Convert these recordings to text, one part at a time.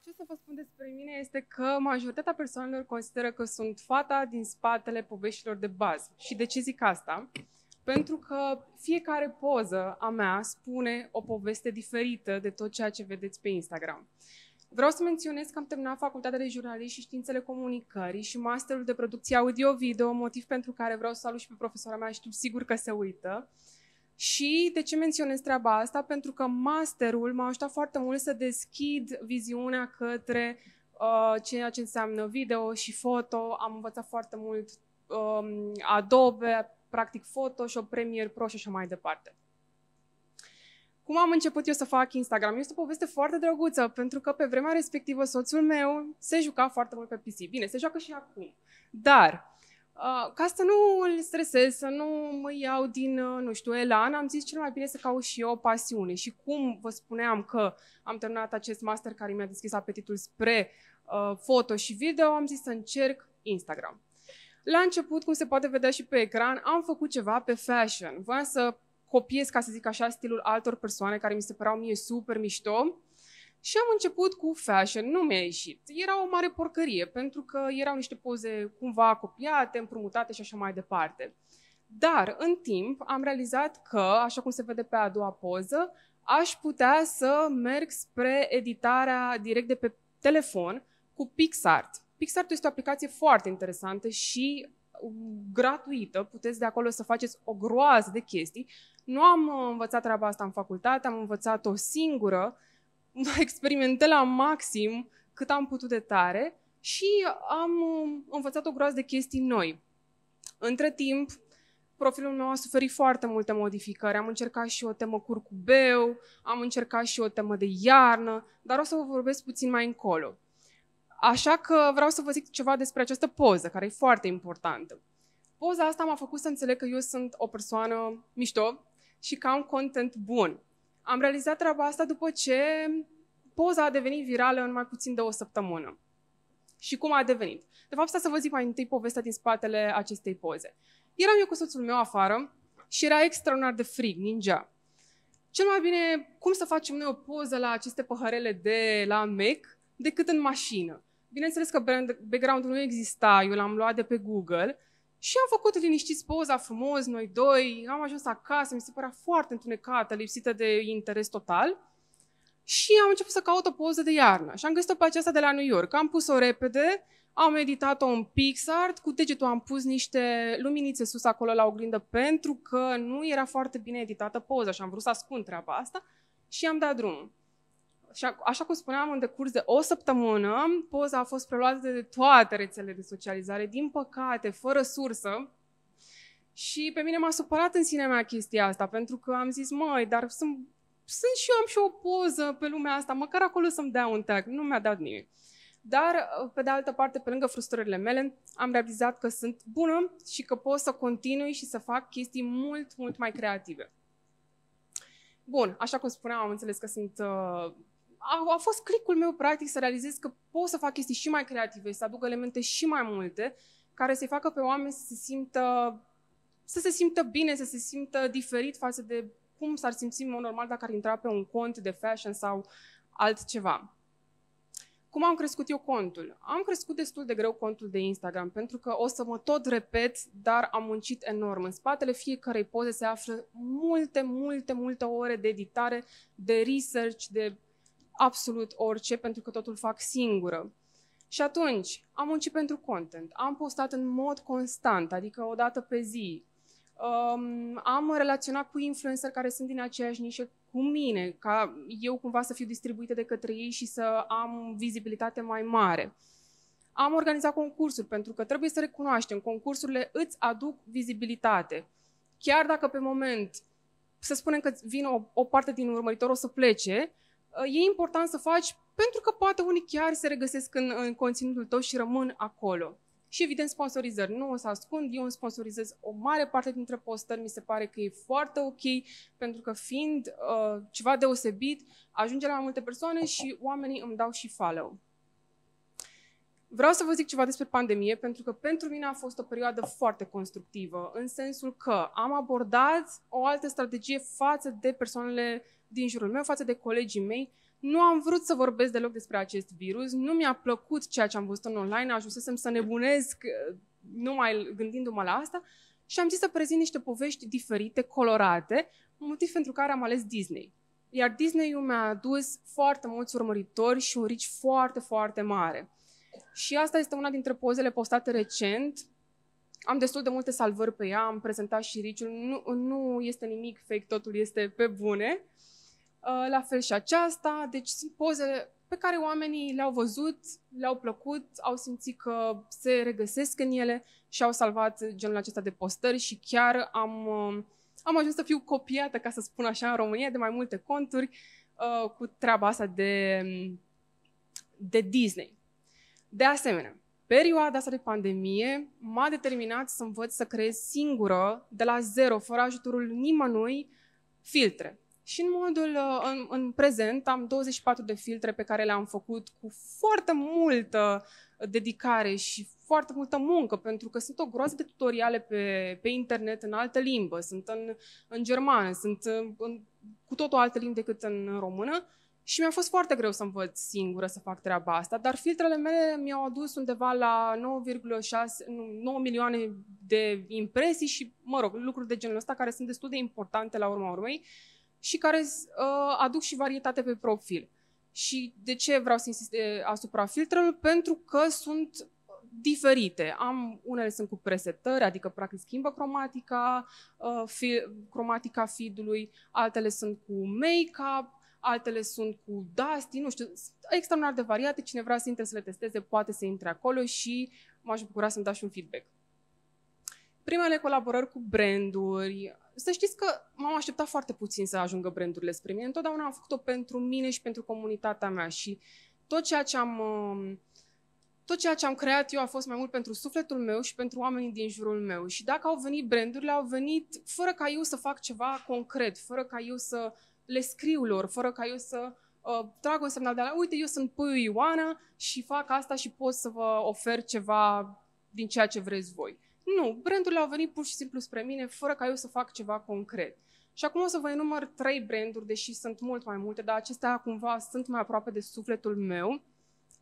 Ce să vă spun despre mine este că majoritatea persoanelor consideră că sunt fata din spatele poveștilor de bază. Și de ce zic asta? Pentru că fiecare poză a mea spune o poveste diferită de tot ceea ce vedeți pe Instagram. Vreau să menționez că am terminat facultatea de jurnalism și științele comunicării și masterul de producție audio-video, motiv pentru care vreau să salut și pe profesora mea, știu sigur că se uită. Și de ce menționez treaba asta? Pentru că masterul m-a ajutat foarte mult să deschid viziunea către ceea ce înseamnă video și foto. Am învățat foarte mult Adobe, practic Photoshop, Premiere Pro și așa mai departe. Cum am început eu să fac Instagram? Este o poveste foarte drăguță, pentru că pe vremea respectivă soțul meu se juca foarte mult pe PC. Bine, se joacă și acum. Dar ca să nu îl stresez, să nu mă iau din, nu știu, elan, am zis cel mai bine să caut și eu o pasiune. Și cum vă spuneam că am terminat acest master care mi-a deschis apetitul spre foto și video, am zis să încerc Instagram. La început, cum se poate vedea și pe ecran, am făcut ceva pe fashion. Voiam să copiez, ca să zic așa, stilul altor persoane care mi se păreau mie super mișto. Și am început cu fashion, nu mi-a ieșit. Era o mare porcărie, pentru că erau niște poze cumva copiate, împrumutate și așa mai departe. Dar, în timp, am realizat că, așa cum se vede pe a doua poză, aș putea să merg spre editarea direct de pe telefon cu PixArt. PixArt este o aplicație foarte interesantă și gratuită. Puteți de acolo să faceți o groază de chestii. Nu am învățat treaba asta în facultate, am învățat-o singură, experimentez la maxim cât am putut de tare și am învățat o groază de chestii noi. Între timp, profilul meu a suferit foarte multe modificări. Am încercat și o temă curcubeu, am încercat și o temă de iarnă, dar o să vă vorbesc puțin mai încolo. Așa că vreau să vă zic ceva despre această poză, care e foarte importantă. Poza asta m-a făcut să înțeleg că eu sunt o persoană mișto și că am content bun. Am realizat treaba asta după ce poza a devenit virală în mai puțin de o săptămână. Și cum a devenit? De fapt, să vă zic mai întâi povestea din spatele acestei poze. Eram eu cu soțul meu afară și era extraordinar de frig, ningea. Cel mai bine, cum să facem noi o poză la aceste păhărele de la Mac decât în mașină? Bineînțeles că background-ul nu exista, eu l-am luat de pe Google și am făcut liniștiți poza frumos, noi doi, am ajuns acasă, mi se părea foarte întunecată, lipsită de interes total și am început să caut o poză de iarnă și am găsit-o pe aceasta de la New York. Am pus-o repede, am editat-o în PixArt, cu degetul am pus niște luminițe sus acolo la oglindă pentru că nu era foarte bine editată poza și am vrut să ascund treaba asta și am dat drumul. Și așa cum spuneam, în decurs de o săptămână, poza a fost preluată de toate rețelele de socializare, din păcate, fără sursă. Și pe mine m-a supărat în sinea mea chestia asta, pentru că am zis, măi, dar sunt și eu, am și o poză pe lumea asta, măcar acolo să-mi dea un tag. Nu mi-a dat nimeni. Dar, pe de altă parte, pe lângă frustrările mele, am realizat că sunt bună și că pot să continui și să fac chestii mult, mult mai creative. Bun, așa cum spuneam, am înțeles că sunt... A fost clicul meu, practic, să realizez că pot să fac chestii și mai creative, să aduc elemente și mai multe, care să-i facă pe oameni să se simtă bine, să se simtă diferit față de cum s-ar simți în mod normal dacă ar intra pe un cont de fashion sau altceva. Cum am crescut eu contul? Am crescut destul de greu contul de Instagram, pentru că o să mă tot repet, dar am muncit enorm. În spatele fiecărei poze se află multe ore de editare, de research, de absolut orice, pentru că totul fac singură. Și atunci am muncit pentru content, am postat în mod constant, adică o dată pe zi. Am relaționat cu influenceri care sunt din aceeași nișă cu mine, ca eu cumva să fiu distribuită de către ei și să am vizibilitate mai mare. Am organizat concursuri, pentru că trebuie să recunoaștem, concursurile îți aduc vizibilitate. Chiar dacă pe moment, să spunem că vine o parte din urmăritor o să plece, e important să faci, pentru că poate unii chiar se regăsesc în conținutul tău și rămân acolo. Și evident sponsorizări. Nu o să ascund, eu îmi sponsorizez o mare parte dintre postări, mi se pare că e foarte ok, pentru că fiind ceva deosebit, ajunge la mai multe persoane și oamenii îmi dau și follow. Vreau să vă zic ceva despre pandemie, pentru că pentru mine a fost o perioadă foarte constructivă, în sensul că am abordat o altă strategie față de persoanele din jurul meu, față de colegii mei. Nu am vrut să vorbesc deloc despre acest virus, nu mi-a plăcut ceea ce am văzut în online, ajunsesem să nebunesc numai gândindu-mă la asta și am zis să prezint niște povești diferite, colorate, motiv pentru care am ales Disney. Iar Disney-ul mi-a adus foarte mulți urmăritori și un reach foarte, foarte mare. Și asta este una dintre pozele postate recent. Am destul de multe salvări pe ea, am prezentat și reach-ul. Nu este nimic fake, totul este pe bune. La fel și aceasta. Deci sunt poze pe care oamenii le-au văzut, le-au plăcut, au simțit că se regăsesc în ele și au salvat genul acesta de postări și chiar am ajuns să fiu copiată, ca să spun așa, în România de mai multe conturi cu treaba asta de Disney. De asemenea, perioada asta de pandemie m-a determinat să învăț să creez singură, de la zero, fără ajutorul nimănui, filtre. Și în prezent am 24 de filtre pe care le-am făcut cu foarte multă dedicare și foarte multă muncă, pentru că sunt o groază de tutoriale pe internet în altă limbă, sunt în germană, sunt cu tot o altă limbă decât în română și mi-a fost foarte greu să învăț singură să fac treaba asta, dar filtrele mele mi-au adus undeva la 9 milioane de impresii și, mă rog, lucruri de genul ăsta care sunt destul de importante la urma urmei și care aduc și varietate pe profil. Și de ce vreau să insist asupra filtrelor? Pentru că sunt diferite. Unele sunt cu presetări, adică practic schimbă cromatica feed-ului, altele sunt cu make-up, altele sunt cu dusty, nu știu, extraordinar de variate. Cine vrea să intre să le testeze poate să intre acolo și m-aș bucura să-mi dați un feedback. Primele colaborări cu branduri. Să știți că m-am așteptat foarte puțin să ajungă brandurile spre mine. Întotdeauna am făcut-o pentru mine și pentru comunitatea mea și tot ceea ce am creat eu a fost mai mult pentru sufletul meu și pentru oamenii din jurul meu. Și dacă au venit brandurile, au venit fără ca eu să fac ceva concret, fără ca eu să le scriu lor, fără ca eu să trag un semnal de la, uite, eu sunt Puiu Ioana și fac asta și pot să vă ofer ceva din ceea ce vreți voi. Nu, brandurile au venit pur și simplu spre mine, fără ca eu să fac ceva concret. Și acum o să vă enumăr 3 branduri, deși sunt mult mai multe, dar acestea cumva sunt mai aproape de sufletul meu.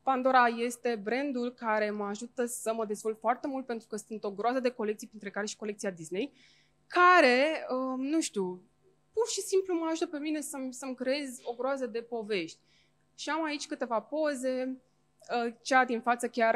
Pandora este brandul care mă ajută să mă dezvolt foarte mult, pentru că sunt o groază de colecții, printre care și colecția Disney, care, nu știu, pur și simplu mă ajută pe mine să-mi creez o groază de povești. Și am aici câteva poze. Cea din față chiar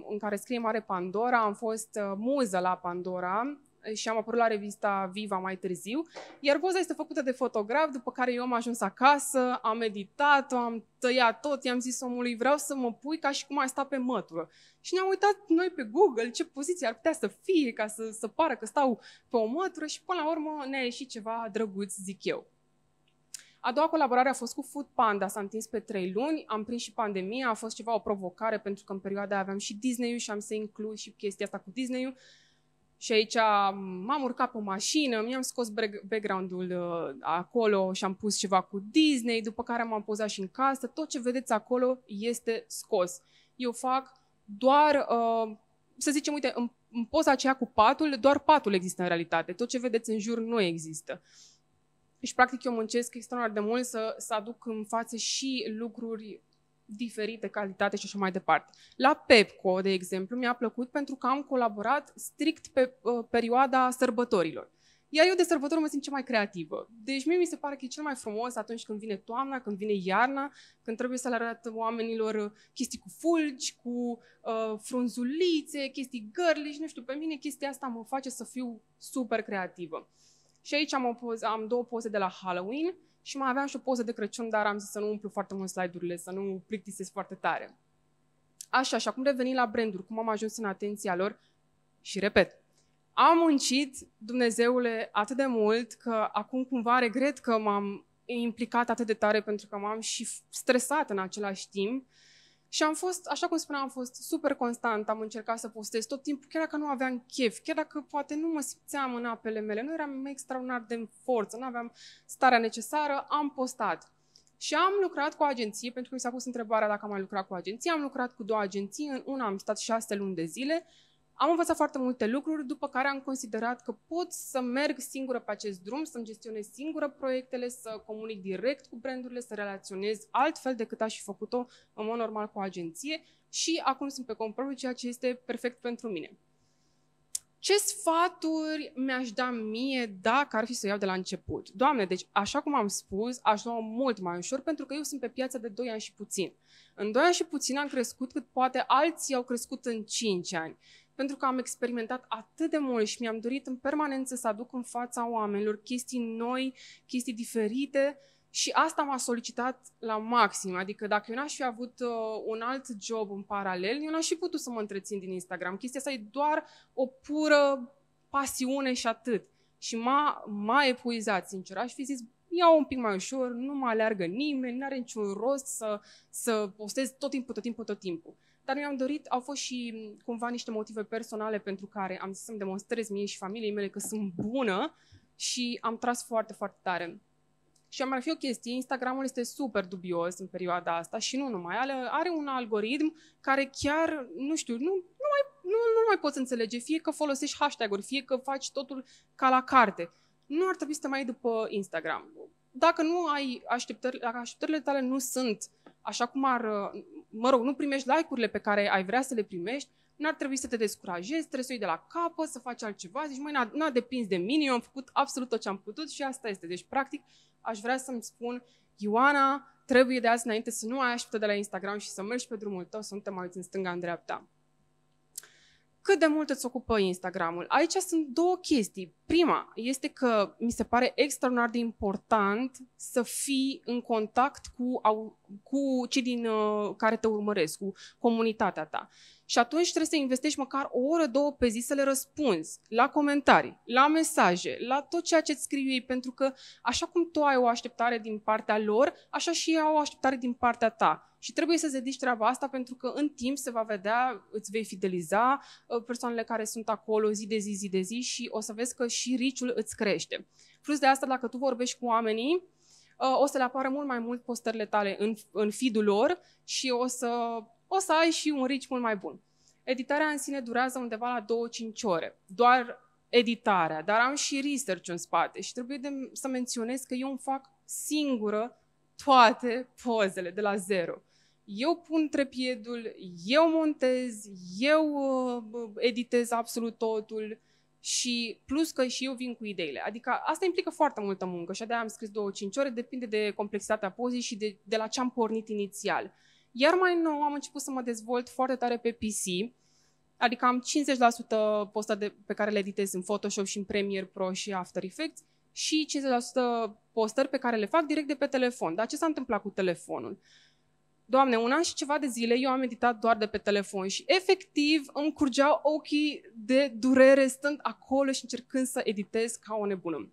în care scrie mare Pandora, am fost muză la Pandora și am apărut la revista Viva mai târziu, iar poza este făcută de fotograf, după care eu am ajuns acasă, am meditat-o, am tăiat tot, i-am zis omului, vreau să mă pui ca și cum ai sta pe mătură. Și ne-am uitat noi pe Google ce poziție ar putea să fie ca să pară că stau pe o mătură și până la urmă ne-a ieșit ceva drăguț, zic eu. A doua colaborare a fost cu Food Panda, s-a întins pe 3 luni, am prins și pandemia, a fost ceva o provocare pentru că în perioada aveam și Disney-ul și am să includ și chestia asta cu Disney-ul. Și aici m-am urcat pe o mașină, mi-am scos background-ul acolo și am pus ceva cu Disney, după care m-am pozat și în casă, tot ce vedeți acolo este scos. Eu fac doar, să zicem, uite, în poza aceea cu patul, doar patul există în realitate, tot ce vedeți în jur nu există. Și, practic, eu muncesc extraordinar de mult să aduc în față și lucruri diferite, calitate și așa mai departe. La Pepco, de exemplu, mi-a plăcut pentru că am colaborat strict pe perioada sărbătorilor. Iar eu de sărbători mă simt cea mai creativă. Deci mie mi se pare că e cel mai frumos atunci când vine toamna, când vine iarna, când trebuie să le arăt oamenilor chestii cu fulgi, cu frunzulițe, chestii girly, nu știu, pe mine chestia asta mă face să fiu super creativă. Și aici am 2 poze de la Halloween și mai aveam și o poză de Crăciun, dar am zis să nu umplu foarte mult slide-urile, să nu plictisesc foarte tare. Așa, și acum revenind la branduri, cum am ajuns în atenția lor și repet, am muncit, Dumnezeule, atât de mult că acum cumva regret că m-am implicat atât de tare pentru că m-am și stresat în același timp. Și am fost, așa cum spuneam, am fost super constant, am încercat să postez tot timpul, chiar dacă nu aveam chef, chiar dacă poate nu mă simțeam în apele mele, nu eram extraordinar de în forță, nu aveam starea necesară, am postat. Și am lucrat cu o agenție, pentru că mi s-a pus întrebarea dacă am mai lucrat cu agenții, am lucrat cu 2 agenții, în una am stat 6 luni de zile, Am învățat foarte multe lucruri, după care am considerat că pot să merg singură pe acest drum, să-mi gestionez singură proiectele, să comunic direct cu brandurile, să relaționez altfel decât aș fi făcut-o în mod normal cu o agenție și acum sunt pe cont propriu, ceea ce este perfect pentru mine. Ce sfaturi mi-aș da mie dacă ar fi să o iau de la început? Doamne, deci așa cum am spus, aș lua mult mai ușor pentru că eu sunt pe piață de 2 ani și puțin. În 2 ani și puțin am crescut cât poate alții au crescut în 5 ani. Pentru că am experimentat atât de mult și mi-am dorit în permanență să aduc în fața oamenilor chestii noi, chestii diferite și asta m-a solicitat la maxim. Adică dacă eu n-aș fi avut un alt job în paralel, eu n-aș fi putut să mă întrețin din Instagram. Chestia asta e doar o pură pasiune și atât. Și m-a epuizat, sincer. Aș fi zis, iau un pic mai ușor, nu mă aleargă nimeni, n-are niciun rost să postez tot timpul. Dar mi-am dorit, au fost și cumva niște motive personale pentru care am zis să-mi demonstrez mie și familiei mele că sunt bună și am tras foarte, foarte tare. Și am mai fi o chestie, Instagramul este super dubios în perioada asta și nu numai. Are un algoritm care chiar, nu știu, nu mai poți înțelege. Fie că folosești hashtag-uri, fie că faci totul ca la carte. Nu ar trebui să te mai iei după Instagram. Dacă nu ai așteptări, dacă așteptările tale nu sunt așa cum nu primești like-urile pe care ai vrea să le primești, n-ar trebui să te descurajezi, trebuie să o iei de la capăt, să faci altceva. Zici, n-a depins de mine, eu am făcut absolut tot ce am putut și asta este. Deci, practic, aș vrea să-mi spun, Ioana, trebuie de azi înainte să nu ai așteptări de la Instagram și să mergi pe drumul tău, să nu te mai uiți în stânga, în dreapta. Cât de mult îți ocupă Instagramul? Aici sunt 2 chestii. Prima este că mi se pare extraordinar de important să fii în contact cu cei din care te urmăresc, cu comunitatea ta. Și atunci trebuie să investești măcar 1 oră, 2 pe zi să le răspunzi la comentarii, la mesaje, la tot ceea ce îți scriu ei, pentru că așa cum tu ai o așteptare din partea lor, așa și ei au o așteptare din partea ta. Și trebuie să dedici treaba asta pentru că în timp se va vedea, îți vei fideliza persoanele care sunt acolo zi de zi și o să vezi că și reach-ul îți crește. Plus de asta, dacă tu vorbești cu oamenii, o să le apară mult mai mult postările tale în feed-ul lor și o să ai și un reach mult mai bun. Editarea în sine durează undeva la 2-5 ore. Doar editarea, dar am și research în spate și trebuie să menționez că eu îmi fac singură toate pozele de la zero. Eu pun trepiedul, eu montez, eu editez absolut totul și plus că și eu vin cu ideile. Adică asta implică foarte multă muncă și de-aia am scris 2-5 ore, depinde de complexitatea pozei și de la ce am pornit inițial. Iar mai nou am început să mă dezvolt foarte tare pe PC, adică am 50% postări pe care le editez în Photoshop și în Premiere Pro și After Effects și 50% postări pe care le fac direct de pe telefon. Dar ce s-a întâmplat cu telefonul? Doamne, 1 an și ceva de zile eu am editat doar de pe telefon și efectiv îmi curgeau ochii de durere stând acolo și încercând să editez ca o nebună.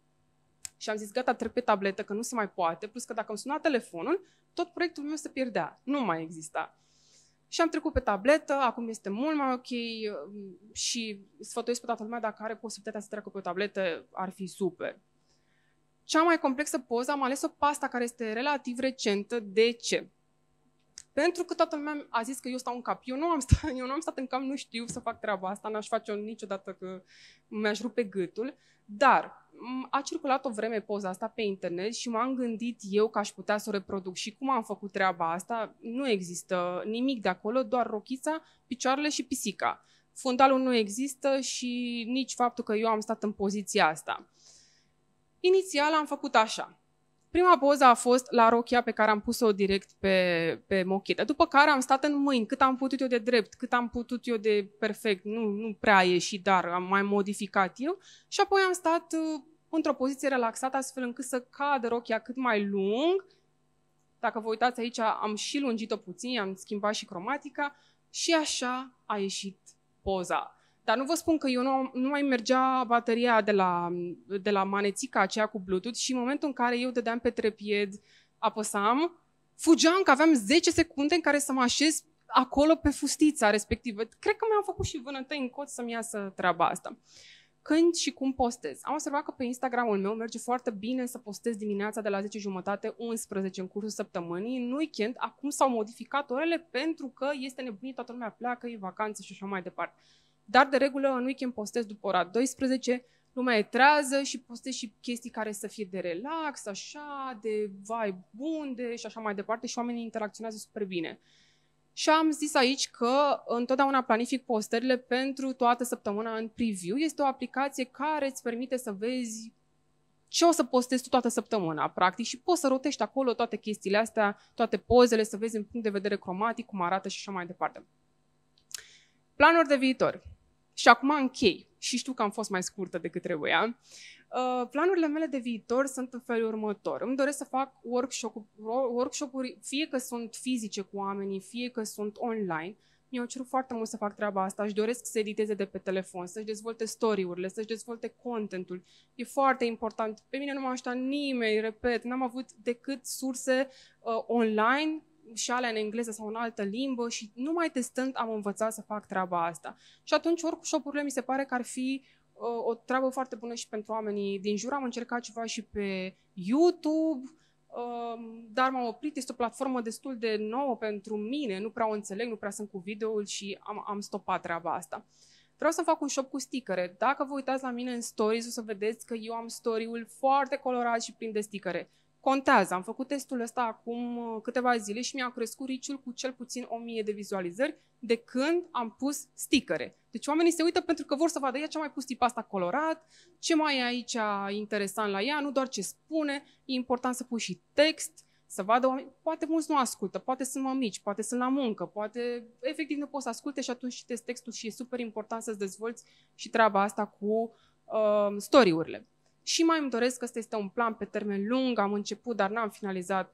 Și am zis, gata, trec pe tabletă, că nu se mai poate, plus că dacă îmi suna telefonul, tot proiectul meu se pierdea, nu mai exista. Și am trecut pe tabletă, acum este mult mai ok și sfătuiesc pe toată lumea, dacă are posibilitatea să treacă pe o tabletă, ar fi super. Cea mai complexă poză am ales-o pe asta care este relativ recentă. De ce? Pentru că toată lumea a zis că eu stau în cap. Eu nu am stat în cap, nu știu să fac treaba asta, n-aș face-o niciodată că mi-aș rupe gâtul, dar a circulat o vreme poza asta pe internet și m-am gândit eu că aș putea să o reproduc. Și cum am făcut treaba asta? Nu există nimic de acolo, doar rochița, picioarele și pisica. Fundalul nu există și nici faptul că eu am stat în poziția asta. Inițial am făcut așa. Prima poză a fost la rochia pe care am pus-o direct pe mochetă. După care am stat în mâini, cât am putut eu de drept, cât am putut eu de perfect. Nu prea a ieșit, dar am mai modificat eu. Și apoi am stat într-o poziție relaxată, astfel încât să cadă rochia cât mai lung. Dacă vă uitați aici, am și lungit-o puțin, am schimbat și cromatica și așa a ieșit poza. Dar nu vă spun că eu nu mai mergea bateria de la manețica aceea cu Bluetooth și în momentul în care eu dădeam pe trepied, apăsam, fugeam că aveam 10 secunde în care să mă așez acolo pe fustița respectivă. Cred că mi-am făcut și vânătăi în cot să-mi iasă treaba asta. Când și cum postez? Am observat că pe Instagramul meu merge foarte bine să postez dimineața de la 10:30-11 în cursul săptămânii. În weekend, acum s-au modificat orele pentru că este nebunit, toată lumea pleacă, e vacanță și așa mai departe. Dar de regulă în weekend postez după ora 12, lumea e trează și postez și chestii care să fie de relax, așa, de vibe bun, și așa mai departe și oamenii interacționează super bine. Și am zis aici că întotdeauna planific postările pentru toată săptămâna în preview. Este o aplicație care îți permite să vezi ce o să postezi tu toată săptămâna, practic, și poți să rotești acolo toate chestiile astea, toate pozele, să vezi în punct de vedere cromatic, cum arată și așa mai departe. Planuri de viitor. Și acum închei. Și știu că am fost mai scurtă decât trebuia. Planurile mele de viitor sunt în felul următor. Îmi doresc să fac workshop-uri, fie că sunt fizice cu oamenii, fie că sunt online. Mi-au cerut foarte mult să fac treaba asta. Își doresc să editeze de pe telefon, să-și dezvolte story-urile, să-și dezvolte contentul. E foarte important. Pe mine nu m-a ajutat nimeni, repet, n-am avut decât surse online și alea în engleză sau în altă limbă și numai testând am învățat să fac treaba asta. Și atunci workshop-urile mi se pare că ar fi o treabă foarte bună și pentru oamenii din jur. Am încercat ceva și pe YouTube, dar m-am oprit. Este o platformă destul de nouă pentru mine, nu prea o înțeleg, nu prea sunt cu video-ul și am stopat treaba asta. Vreau să fac un shop cu stickere. Dacă vă uitați la mine în stories, o să vedeți că eu am story-ul foarte colorat și plin de stickere. Contează. Am făcut testul ăsta acum câteva zile și mi-a crescut reach-ul cu cel puțin 1000 de vizualizări de când am pus stickere. Deci oamenii se uită pentru că vor să vadă ea ce a mai pus tipa asta colorat, ce mai e aici interesant la ea, nu doar ce spune, e important să pui și text, să vadă oamenii. Poate mulți nu ascultă, poate sunt mămici, poate sunt la muncă, poate efectiv nu pot să asculte și atunci citesc textul și e super important să-ți dezvolți și treaba asta cu story-urile. Și mai îmi doresc că ăsta este un plan pe termen lung, am început, dar n-am finalizat,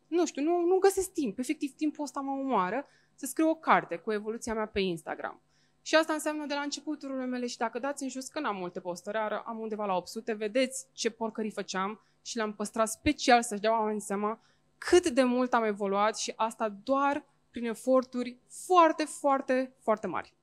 nu știu, nu găsesc timp, efectiv timpul ăsta mă omoară să scriu o carte cu evoluția mea pe Instagram. Și asta înseamnă de la începuturile mele și dacă dați în jos, că n-am multe postări, am undeva la 800, vedeți ce porcării făceam și le-am păstrat special să-și dea oamenii seama cât de mult am evoluat și asta doar prin eforturi foarte, foarte, foarte mari.